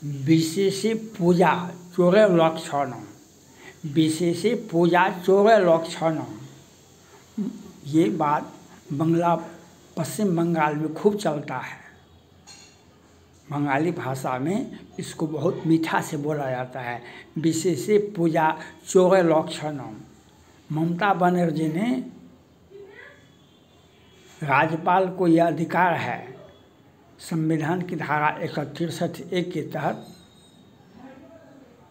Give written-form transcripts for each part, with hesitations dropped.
विशेषे पूजा चोरे लक्षणम, विशेषे पूजा चोरे लक्षणम। ये बात पश्चिम बंगाल में खूब चलता है। बंगाली भाषा में इसको बहुत मीठा से बोला जाता है, विशेषे पूजा चोरे लक्षणम। ममता बनर्जी ने राज्यपाल को यह अधिकार है, संविधान की धारा 163(1) के तहत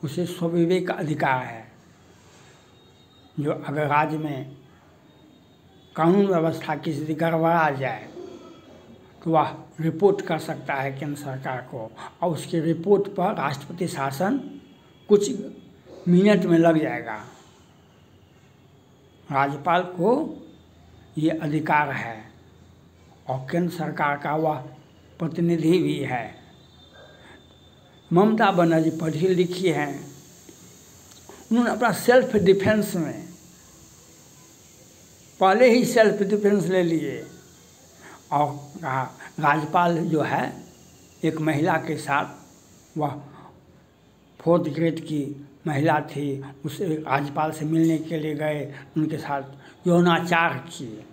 उसे स्वविवेक का अधिकार है, जो अगर राज्य में कानून व्यवस्था किसी से गड़बड़ा जाए तो वह रिपोर्ट कर सकता है केंद्र सरकार को, और उसकी रिपोर्ट पर राष्ट्रपति शासन कुछ मिनट में लग जाएगा। राज्यपाल को ये अधिकार है और केंद्र सरकार का वह प्रतिनिधि भी है। ममता बनर्जी पढ़ी लिखी हैं, उन्होंने अपना सेल्फ डिफेंस में पहले ही सेल्फ डिफेंस ले लिए और कहा राज्यपाल जो है एक महिला के साथ, वह 4th ग्रेड की महिला थी, उसे राज्यपाल से मिलने के लिए गए, उनके साथ यौनाचार किए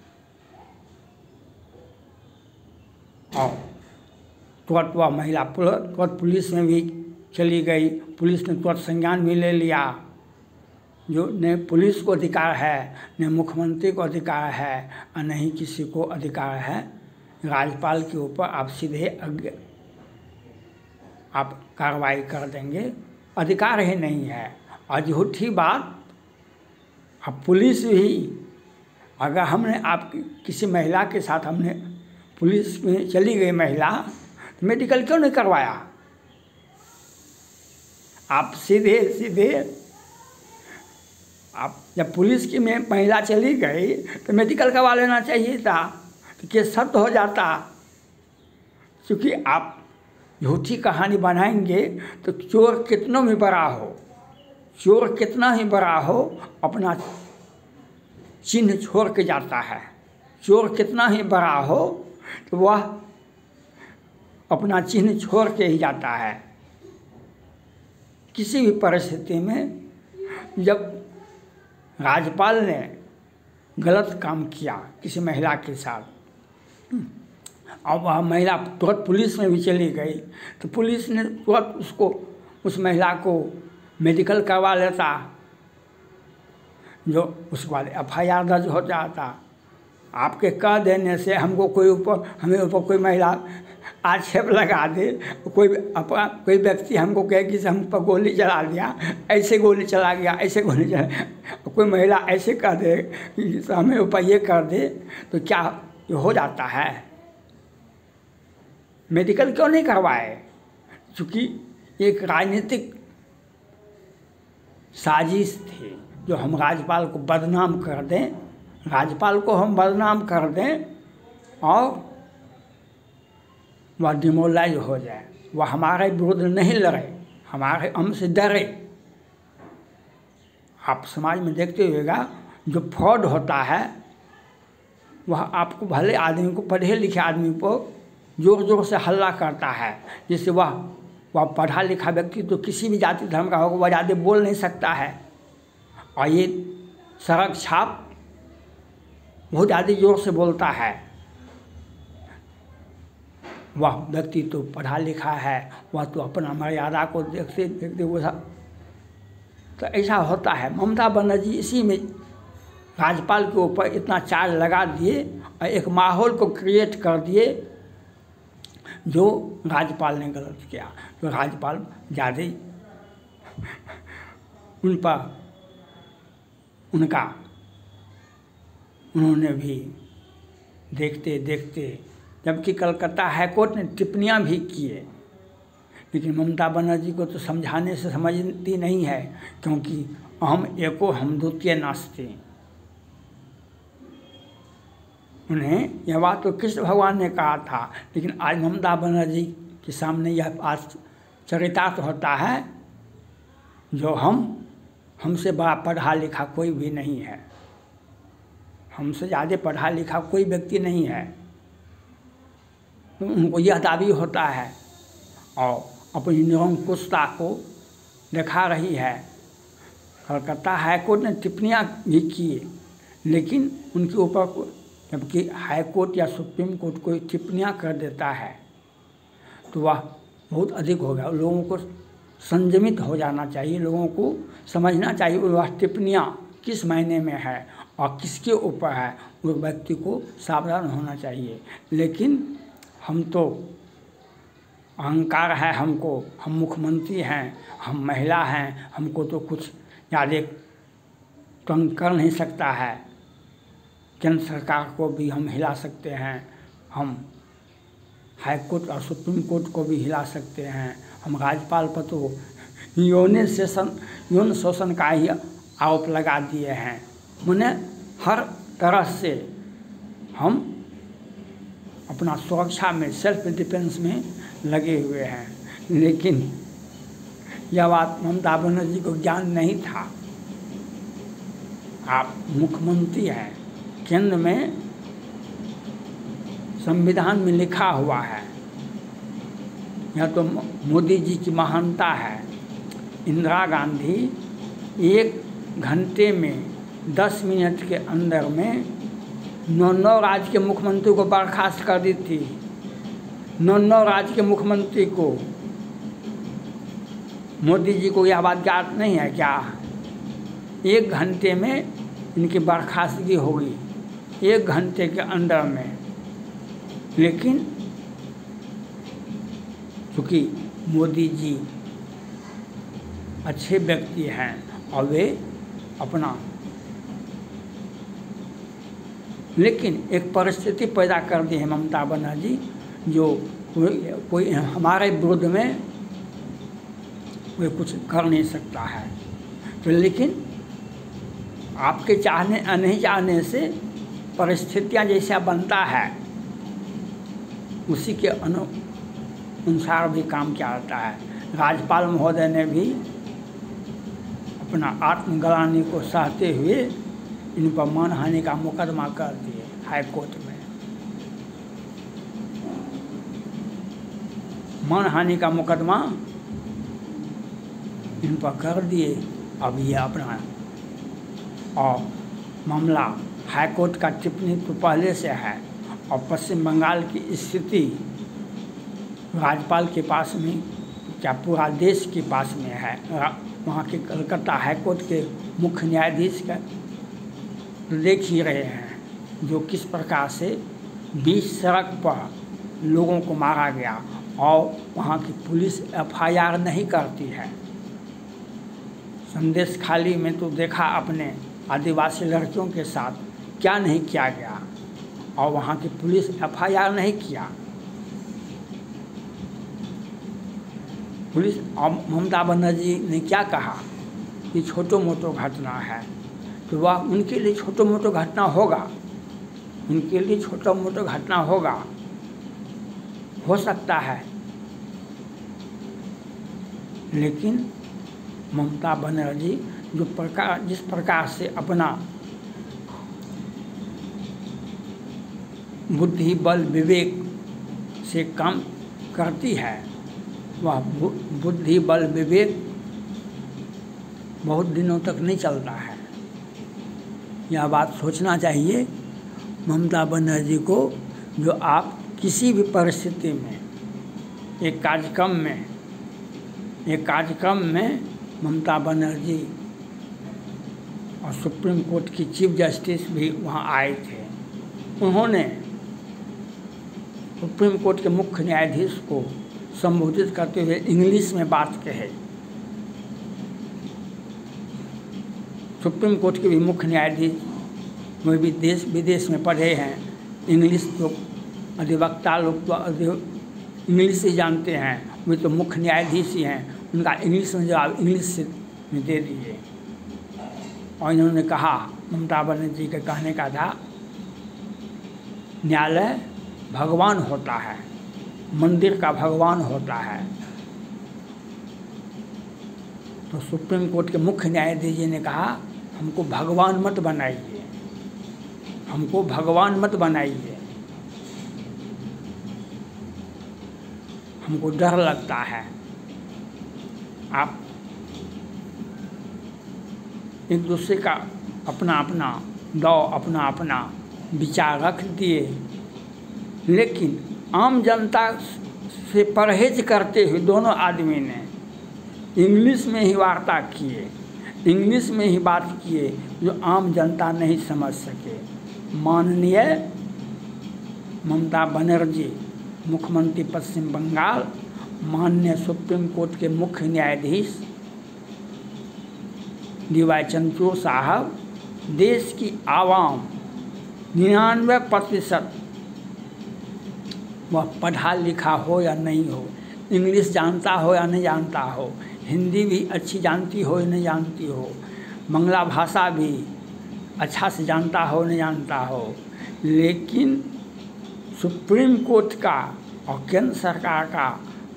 और तुरंत वह महिला तुरंत पुलिस में भी चली गई। पुलिस ने तुरंत संज्ञान भी ले लिया। जो न पुलिस को अधिकार है, न मुख्यमंत्री को अधिकार है और न ही किसी को अधिकार है राज्यपाल के ऊपर आप सीधे आप कार्रवाई कर देंगे, अधिकार ही नहीं है। और झूठी बात, अब पुलिस भी अगर हमने आप किसी महिला के साथ हमने पुलिस में चली गई महिला, तो मेडिकल क्यों नहीं करवाया? आप सीधे आप जब पुलिस की में महिला चली गई तो मेडिकल करवा लेना चाहिए था, तो केस सख्त हो जाता। क्योंकि आप झूठी कहानी बनाएंगे तो चोर कितना भी बड़ा हो, चोर कितना ही बड़ा हो अपना चिन्ह छोड़ के जाता है। चोर कितना ही बड़ा हो तो वह अपना चिन्ह छोड़ के ही जाता है। किसी भी परिस्थिति में जब राज्यपाल ने गलत काम किया किसी महिला के साथ और वह महिला तुरंत पुलिस में भी चली गई, तो पुलिस ने तुरंत उस महिला को मेडिकल करवा लेता, जो उसके बाद FIR दर्ज हो जाता। आपके कह देने से हमें ऊपर कोई महिला आक्षेप लगा दे, कोई व्यक्ति हमको कहे कि हम पर गोली चला दिया, ऐसे गोली चला गया, ऐसे गोली चला, कोई महिला ऐसे कह दे कि हमें ऊपर ये कर दे, तो क्या ये हो जाता है? मेडिकल क्यों नहीं करवाए? क्योंकि एक राजनीतिक साजिश थी, जो हम राज्यपाल को बदनाम कर दें, राज्यपाल को हम बदनाम कर दें और वह डिमोलाइज हो जाए, वह हमारे विरुद्ध नहीं लड़े, हमसे डरे। आप समाज में देखते हुएगा जो फ्रॉड होता है वह आपको भले आदमी को, पढ़े लिखे आदमी को जोर जोर से हल्ला करता है, जिससे वह पढ़ा लिखा व्यक्ति तो किसी भी जाति धर्म का होगा, वह ज़्यादा बोल नहीं सकता है। और ये सड़क छाप बहुत ज़्यादा जोर से बोलता है। वह व्यक्ति तो पढ़ा लिखा है, वह तो अपना मर्यादा को देखते देखते वो तो ऐसा होता है। ममता बनर्जी इसी में राज्यपाल के ऊपर इतना चार्ज लगा दिए और एक माहौल को क्रिएट कर दिए जो राज्यपाल ने गलत किया। तो राज्यपाल ज़्यादा उन पर उन्होंने भी देखते देखते, जबकि कलकत्ता हाईकोर्ट ने टिप्पणियां भी किए, लेकिन ममता बनर्जी को तो समझाने से समझती नहीं है, क्योंकि अहम एको हम द्वितीय नास्ति। उन्हें यह बात तो कृष्ण भगवान ने कहा था, लेकिन आज ममता बनर्जी के सामने यह बात चरितार्थ होता है, जो हमसे बड़ा पढ़ा लिखा कोई भी नहीं है, हमसे ज़्यादा पढ़ा लिखा कोई व्यक्ति नहीं है। उनको यह दावी होता है और अपनी निरंकुशता को दिखा रही है। कलकत्ता हाईकोर्ट ने टिप्पणियाँ भी किए, लेकिन उनके ऊपर जबकि हाईकोर्ट या सुप्रीम कोर्ट कोई टिप्पणियाँ कर देता है तो वह बहुत अधिक हो गया। लोगों को संयमित हो जाना चाहिए, लोगों को समझना चाहिए वह टिप्पणियाँ किस मायने में है और किसके ऊपर है, उस व्यक्ति को सावधान होना चाहिए। लेकिन हम तो अहंकार है हमको, हम मुख्यमंत्री हैं, हम महिला हैं, हमको तो कुछ ज़्यादा तंग कर नहीं सकता है। केंद्र सरकार को भी हम हिला सकते हैं, हम हाई कोर्ट और सुप्रीम कोर्ट को भी हिला सकते हैं। हम राज्यपाल पर तो यौन शोषण का ही आरोप लगा दिए हैं। माने हर तरह से हम अपना सुरक्षा में, सेल्फ डिफेंस में लगे हुए हैं। लेकिन यह बात ममता बनर्जी को ज्ञान नहीं था। आप मुख्यमंत्री हैं, केंद्र में संविधान में लिखा हुआ है, यह तो मोदी जी की महानता है। इंदिरा गांधी 1 घंटे में 10 मिनट के अंदर में 9 राज्य के मुख्यमंत्री को बर्खास्त कर दी थी। 9 राज्य के मुख्यमंत्री को। मोदी जी को यह बात ज्ञात नहीं है क्या? 1 घंटे में इनकी बर्खास्तगी होगी, 1 घंटे के अंदर में। लेकिन चूँकि मोदी जी अच्छे व्यक्ति हैं और वे अपना, लेकिन एक परिस्थिति पैदा कर दी है ममता बनर्जी, जो कोई हमारे विरुद्ध में कोई कुछ कर नहीं सकता है। तो लेकिन आपके चाहने या नहीं चाहने से परिस्थितियाँ जैसा बनता है उसी के अनुसार भी काम किया जाता है। राज्यपाल महोदय ने भी अपना आत्मग्लानि को सहते हुए इन पर मानहानि का मुकदमा कर दिए हाई कोर्ट में। मानहानि का मुकदमा इन पर कर दिए। अब ये अपना और मामला हाई कोर्ट का टिप्पणी तो पहले से है और पश्चिम बंगाल की स्थिति राज्यपाल के पास में क्या पूरा देश के पास में है। वहाँ के कलकत्ता हाई कोर्ट के मुख्य न्यायाधीश का देख ही रहे हैं जो किस प्रकार से बीच सड़क पर लोगों को मारा गया और वहाँ की पुलिस FIR नहीं करती है। संदेश खाली में तो देखा अपने आदिवासी लड़कियों के साथ क्या नहीं किया गया और वहाँ की पुलिस FIR नहीं किया। पुलिस और ममता बनर्जी ने क्या कहा कि छोटो मोटो घटना है, तो वह उनके लिए छोटो मोटो घटना होगा, उनके लिए छोटा मोटा घटना होगा, हो सकता है। लेकिन ममता बनर्जी जिस प्रकार से अपना बुद्धि बल विवेक से काम करती है, वह बुद्धि बल विवेक बहुत दिनों तक नहीं चलता है। यह बात सोचना चाहिए ममता बनर्जी को, जो आप किसी भी परिस्थिति में एक कार्यक्रम में ममता बनर्जी और सुप्रीम कोर्ट की चीफ जस्टिस भी वहाँ आए थे। उन्होंने सुप्रीम कोर्ट के मुख्य न्यायाधीश को संबोधित करते हुए इंग्लिश में बात कही। सुप्रीम कोर्ट के भी मुख्य न्यायाधीश वे भी देश विदेश में पढ़े हैं, इंग्लिश तो अधिवक्ता लोग तो इंग्लिश ही जानते हैं, वे तो मुख्य न्यायाधीश ही हैं, उनका इंग्लिश में जवाब इंग्लिश से दे दिए। और इन्होंने कहा, ममता बनर्जी के कहने का था, न्यायालय भगवान होता है, मंदिर का भगवान होता है। तो सुप्रीम कोर्ट के मुख्य न्यायाधीश जी ने कहा, हमको भगवान मत बनाइए, हमको भगवान मत बनाइए, हमको डर लगता है आप एक दूसरे का अपना अपना अपना अपना विचार रख दिए, लेकिन आम जनता से परहेज करते हुए दोनों आदमी ने इंग्लिश में ही वार्ता किए, इंग्लिश में ही बात किए, जो आम जनता नहीं समझ सके। माननीय ममता बनर्जी मुख्यमंत्री पश्चिम बंगाल, माननीय सुप्रीम कोर्ट के मुख्य न्यायाधीश डी.वाई. चंद्रचूड़ साहब, देश की आवाम 99% वह पढ़ा लिखा हो या नहीं हो, इंग्लिश जानता हो या नहीं जानता हो, हिंदी भी अच्छी जानती हो या नहीं जानती हो, बांग्ला भाषा भी अच्छा से जानता हो नहीं जानता हो, लेकिन सुप्रीम कोर्ट का और केंद्र सरकार का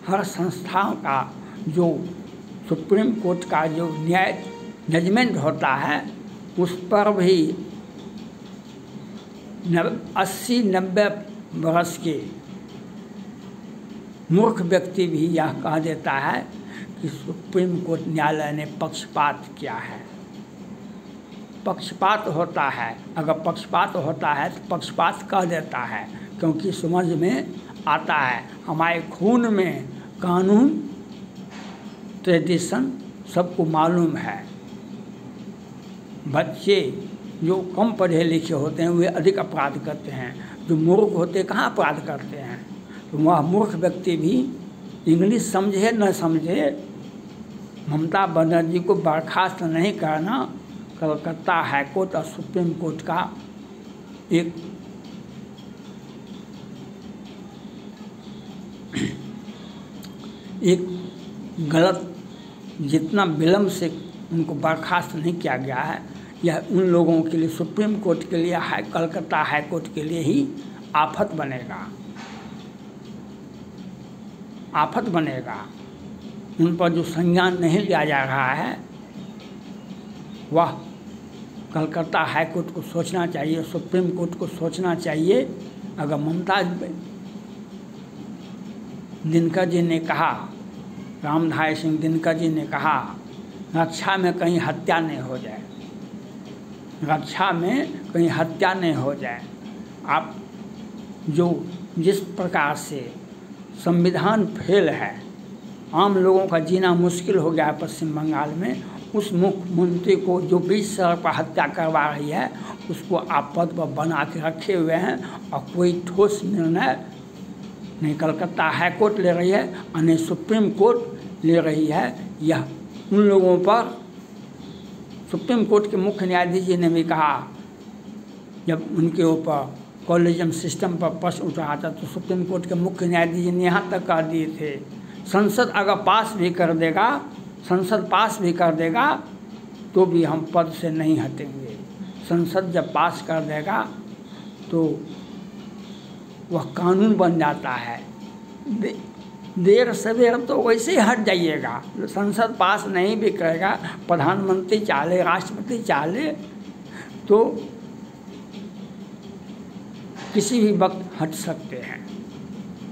हर संस्थाओं का जो सुप्रीम कोर्ट का जो न्याय जजमेंट होता है, उस पर भी 80-90 वर्ष के मूर्ख व्यक्ति भी यह कह देता है कि सुप्रीम कोर्ट न्यायालय ने पक्षपात किया है। पक्षपात होता है, अगर पक्षपात होता है तो पक्षपात कह देता है, क्योंकि समझ में आता है। हमारे खून में कानून ट्रेडिशन सबको मालूम है। बच्चे जो कम पढ़े लिखे होते हैं वे अधिक अपराध करते हैं, जो मूर्ख होते कहाँ अपराध करते हैं। तो वह मूर्ख व्यक्ति भी इंग्लिश समझे न समझे, ममता बनर्जी को बर्खास्त नहीं करना कलकत्ता हाई कोर्ट और सुप्रीम कोर्ट का एक गलत, जितना विलम्ब से उनको बर्खास्त नहीं किया गया है, यह उन लोगों के लिए, सुप्रीम कोर्ट के लिए, कलकत्ता हाई कोर्ट के लिए ही आफत बनेगा, आफत बनेगा। उन पर जो संज्ञान नहीं लिया जा रहा है, वह कलकत्ता हाई कोर्ट को सोचना चाहिए, सुप्रीम कोर्ट को सोचना चाहिए। अगर ममता दिनकर जी ने कहा, रामधारी सिंह दिनकर जी ने कहा, रक्षा में कहीं हत्या नहीं हो जाए, रक्षा में कहीं हत्या नहीं हो जाए। आप जो जिस प्रकार से संविधान फेल है, आम लोगों का जीना मुश्किल हो गया है पश्चिम बंगाल में, उस मुख्यमंत्री को जो बीच सड़क पर हत्या करवा रही है, उसको आप पद पर बना के रखे हुए हैं और कोई ठोस निर्णय नहीं कलकत्ता हाई कोर्ट ले रही है और नहीं सुप्रीम कोर्ट ले रही है। यह उन लोगों पर, सुप्रीम कोर्ट के मुख्य न्यायाधीश जी ने भी कहा, जब उनके ऊपर कॉलेजियम सिस्टम पर प्रश्न उठ रहा था, तो सुप्रीम कोर्ट के मुख्य न्यायाधीश जी ने यहाँ तक कह दिए थे, संसद अगर पास भी कर देगा, संसद पास भी कर देगा तो भी हम पद से नहीं हटेंगे। संसद जब पास कर देगा तो वह कानून बन जाता है। देर सवेर तो वैसे ही हट जाइएगा, संसद पास नहीं भी करेगा, प्रधानमंत्री चाहे, राष्ट्रपति चाहे तो किसी भी वक्त हट सकते हैं।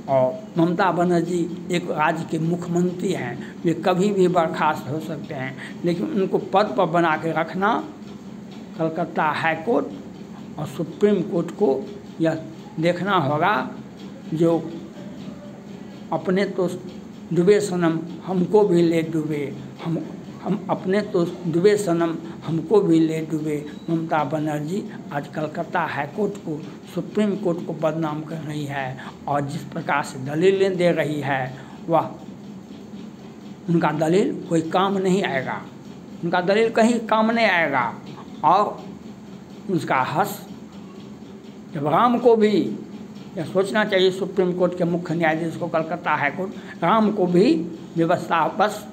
और ममता बनर्जी एक राज्य के मुख्यमंत्री हैं, वे कभी भी बर्खास्त हो सकते हैं, लेकिन उनको पद पर बना के रखना कलकत्ता हाई कोर्ट और सुप्रीम कोर्ट को यह देखना होगा। जो अपने तो डूबे सनम हमको भी ले डूबे, हम अपने तो डूबे सनम हमको भी ले डूबे। ममता बनर्जी आज कलकत्ता हाई कोर्ट को, सुप्रीम कोर्ट को बदनाम कर रही है और जिस प्रकार से दलीलें दे रही है, वह उनका दलील कोई काम नहीं आएगा, उनका दलील कहीं काम नहीं आएगा। और उसका हस जब राम को भी यह सोचना चाहिए, सुप्रीम कोर्ट के मुख्य न्यायाधीश को, कलकत्ता हाई कोर्ट, राम को भी व्यवस्था बस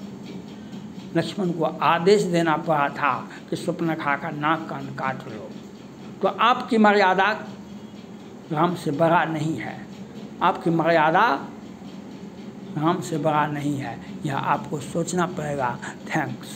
लक्ष्मण को आदेश देना पड़ा था कि सुपर्णखा का नाक कान काट लो। तो आपकी मर्यादा राम से बड़ा नहीं है, आपकी मर्यादा राम से बड़ा नहीं है, यह आपको सोचना पड़ेगा। थैंक्स।